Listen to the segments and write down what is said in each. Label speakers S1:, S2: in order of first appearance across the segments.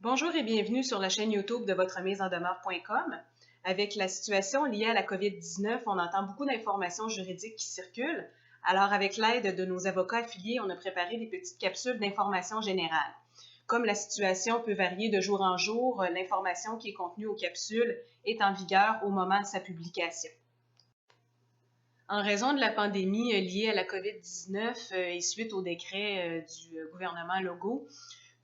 S1: Bonjour et bienvenue sur la chaîne YouTube de VotreMiseEnDemeure.com. Avec la situation liée à la COVID-19, on entend beaucoup d'informations juridiques qui circulent. Alors, avec l'aide de nos avocats affiliés, on a préparé des petites capsules d'informations générales. Comme la situation peut varier de jour en jour, l'information qui est contenue aux capsules est en vigueur au moment de sa publication. En raison de la pandémie liée à la COVID-19 et suite au décret du gouvernement Legault,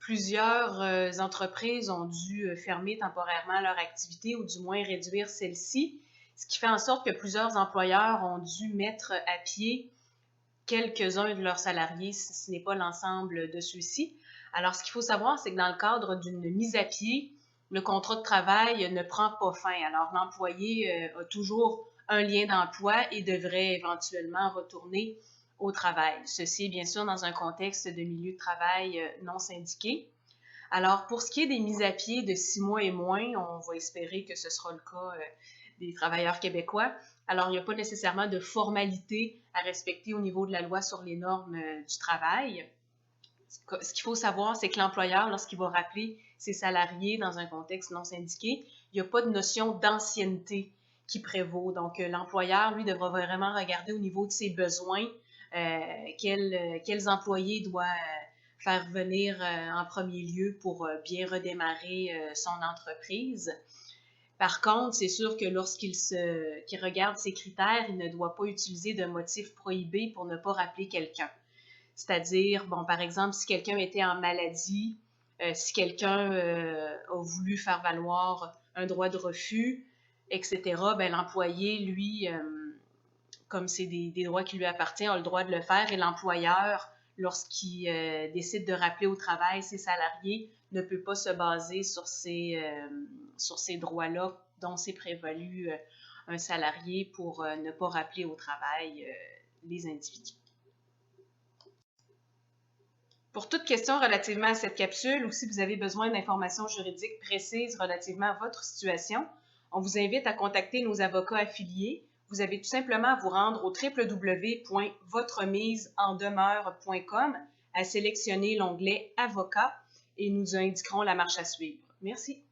S1: plusieurs entreprises ont dû fermer temporairement leur activité ou du moins réduire celle-ci, ce qui fait en sorte que plusieurs employeurs ont dû mettre à pied quelques-uns de leurs salariés, si ce n'est pas l'ensemble de ceux-ci. Alors, ce qu'il faut savoir, c'est que dans le cadre d'une mise à pied, le contrat de travail ne prend pas fin. Alors, l'employé a toujours un lien d'emploi et devrait éventuellement retourner au travail. Ceci est bien sûr dans un contexte de milieu de travail non syndiqué. Alors, pour ce qui est des mises à pied de 6 mois et moins, on va espérer que ce sera le cas des travailleurs québécois. Alors, il n'y a pas nécessairement de formalité à respecter au niveau de la loi sur les normes du travail. Ce qu'il faut savoir, c'est que l'employeur, lorsqu'il va rappeler ses salariés dans un contexte non syndiqué, il n'y a pas de notion d'ancienneté qui prévaut. Donc, l'employeur, lui, devra vraiment regarder au niveau de ses besoins quels employés doit faire venir en premier lieu pour bien redémarrer son entreprise. Par contre, c'est sûr que lorsqu'il regarde ses critères, il ne doit pas utiliser de motif prohibé pour ne pas rappeler quelqu'un. C'est-à-dire, bon, par exemple, si quelqu'un était en maladie, si quelqu'un a voulu faire valoir un droit de refus, etc., ben, l'employé, lui, comme c'est des droits qui lui appartiennent, a le droit de le faire et l'employeur, lorsqu'il décide de rappeler au travail ses salariés, ne peut pas se baser sur ces droits-là dont s'est prévalu un salarié pour ne pas rappeler au travail les individus. Pour toute question relativement à cette capsule ou si vous avez besoin d'informations juridiques précises relativement à votre situation, on vous invite à contacter nos avocats affiliés. Vous avez tout simplement à vous rendre au www.VotreMiseEnDemeure.com, à sélectionner l'onglet Avocats et nous indiquerons la marche à suivre. Merci.